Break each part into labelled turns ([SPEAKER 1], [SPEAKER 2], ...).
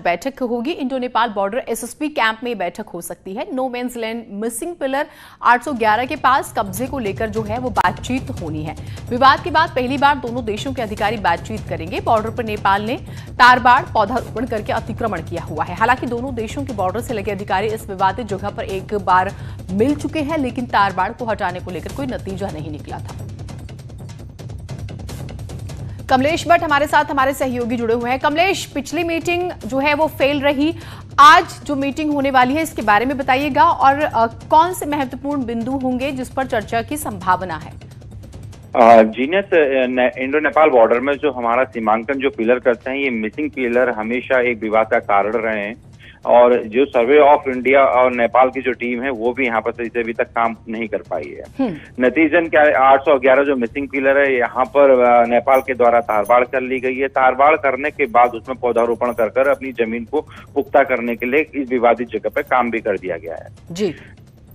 [SPEAKER 1] बैठक होगी। Indo Nepal border SSP camp में बैठक हो सकती है। No men's land missing pillar 811 के पास कब्जे को लेकर जो है वो बातचीत होनी है। विवाद के बाद पहली बार दोनों देशों के अधिकारी बातचीत करेंगे। बॉर्डर पर नेपाल ने तारबाड़ पौधारोपण करके अतिक्रमण किया हुआ है। हालांकि दोनों देशों के बॉर्डर से लगे अधिकारी इस विवादित जगह पर एक बार मिल चुके हैं, लेकिन तारबाड़ को हटाने को लेकर कोई नतीजा नहीं निकला था। कमलेश भट्ट हमारे साथ हमारे सहयोगी जुड़े हुए हैं। कमलेश, पिछली मीटिंग जो है वो फेल रही, आज जो मीटिंग होने वाली है इसके बारे में बताइएगा और कौन से महत्वपूर्ण बिंदु होंगे जिस पर चर्चा की संभावना है?
[SPEAKER 2] जीनत, इंडो नेपाल बॉर्डर में जो हमारा सीमांकन जो पिलर करते हैं, ये मिसिंग पिलर हमेशा एक विवाद का कारण रहे हैं और जो सर्वे ऑफ इंडिया और नेपाल की जो टीम है वो भी यहाँ पर इसे अभी तक काम नहीं कर पाई है। नतीजन क्या, 811 जो मिसिंग पिलर है यहाँ पर नेपाल के द्वारा तारबाड़ कर ली गई है। तारबाड़ करने के बाद उसमें पौधारोपण कर अपनी जमीन को पुख्ता करने के लिए इस विवादित जगह पर काम भी कर दिया गया है। जी,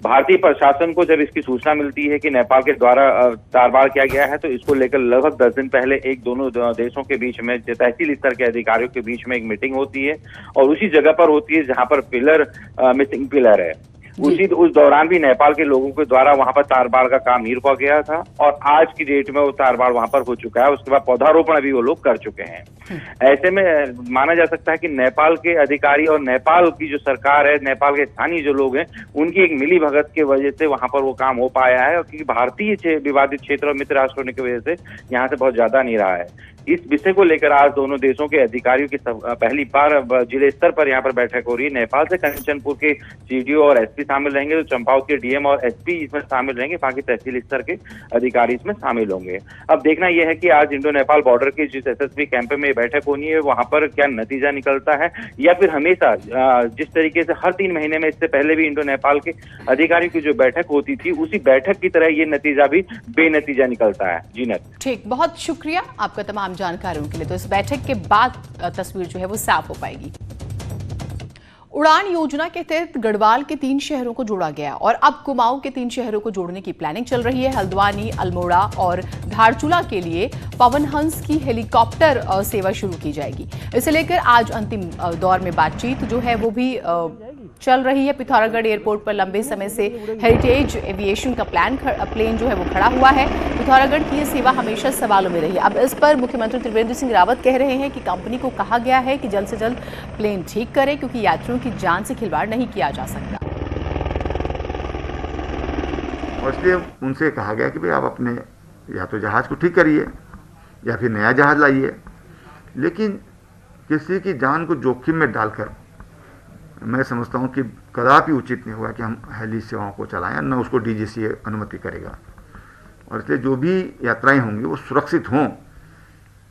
[SPEAKER 2] भारतीय प्रशासन को जब इसकी सूचना मिलती है कि नेपाल के द्वारा तारबाड़ किया गया है, तो इसको लेकर लगभग 10 दिन पहले एक दोनों देशों के बीच में तहसील स्तर के अधिकारियों के बीच में एक मीटिंग होती है और उसी जगह पर होती है जहां पर पिलर मिसिंग पिलर है। उस दौरान भी नेपाल के लोगों के द्वारा वहां पर तारबाड़ का काम नहीं रुका गया था और आज की डेट में वो तारबाड़ वहां पर हो चुका है। उसके बाद पौधारोपण भी वो लोग कर चुके हैं। ऐसे में माना जा सकता है कि नेपाल के अधिकारी और नेपाल की जो सरकार है, नेपाल के स्थानीय जो लोग हैं, उनकी एक मिली भगत की वजह से वहां पर वो काम हो पाया है। और क्योंकि भारतीय विवादित क्षेत्र और मित्र राष्ट्र होने की वजह से यहाँ से बहुत ज्यादा नहीं रहा है। इस विषय को लेकर आज दोनों देशों के अधिकारियों की पहली बार जिले स्तर पर यहाँ पर बैठक हो रही है। नेपाल से कंचनपुर के सीडीओ और एसपी शामिल रहेंगे, तो चंपावत के डीएम और एसपी इसमें शामिल रहेंगे, बाकी तहसील स्तर के अधिकारी इसमें शामिल होंगे। अब देखना यह है कि आज इंडो नेपाल बॉर्डर के जिस एसएसपी कैंप में बैठक होनी है वहां पर क्या नतीजा निकलता है, या फिर हमेशा जिस तरीके से हर 3 महीने में इससे पहले भी इंडो नेपाल के अधिकारियों की जो बैठक होती थी उसी बैठक की तरह ये नतीजा भी बेनतीजा निकलता है। जीनत,
[SPEAKER 1] ठीक, बहुत शुक्रिया आपका तमाम जानकारियों के लिए। तो इस बैठक के बाद तस्वीर जो है वो साफ हो पाएगी। उड़ान योजना के तहत गढ़वाल के 3 शहरों को जोड़ा गया और अब कुमाऊं के 3 शहरों को जोड़ने की प्लानिंग चल रही है। हल्द्वानी, अल्मोड़ा और धारचूला के लिए पवन हंस की हेलीकॉप्टर सेवा शुरू की जाएगी। इसे लेकर आज अंतिम दौर में बातचीत जो है वो भी चल रही है। पिथौरागढ़ एयरपोर्ट पर लंबे समय से हेरिटेज एविएशन का प्लेन जो है वो खड़ा हुआ है। पिथौरागढ़ की ये सेवा हमेशा सवालों में रही। अब इस पर मुख्यमंत्री त्रिवेंद्र सिंह रावत कह रहे हैं कि कंपनी को कहा गया है कि जल्द से जल्द प्लेन ठीक करे, क्योंकि यात्रियों की जान से खिलवाड़ नहीं किया जा सकता।
[SPEAKER 3] और इसलिए उनसे कहा गया कि भाई आप अपने या तो जहाज को ठीक करिए या फिर नया जहाज लाइए, लेकिन किसी की जान को जोखिम में डालकर मैं समझता हूं कि कदापि उचित नहीं हुआ कि हम हेली सेवाओं को चलाएं, न उसको डीजीसीए अनुमति करेगा। और इसलिए जो भी यात्राएं होंगी वो सुरक्षित हों,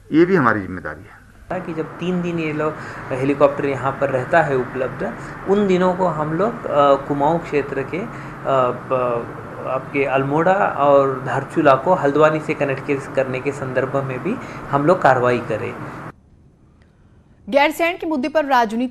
[SPEAKER 3] ये भी हमारी जिम्मेदारी है।
[SPEAKER 4] कि जब 3 दिन ये लोग हेलीकॉप्टर यहाँ पर रहता है उपलब्ध, उन दिनों को हम लोग कुमाऊं क्षेत्र के आपके अल्मोड़ा और धारचूला को हल्द्वानी से कनेक्ट करने के संदर्भ में भी हम लोग कार्रवाई करें।
[SPEAKER 1] गैरसैंण के मुद्दे पर राजनीति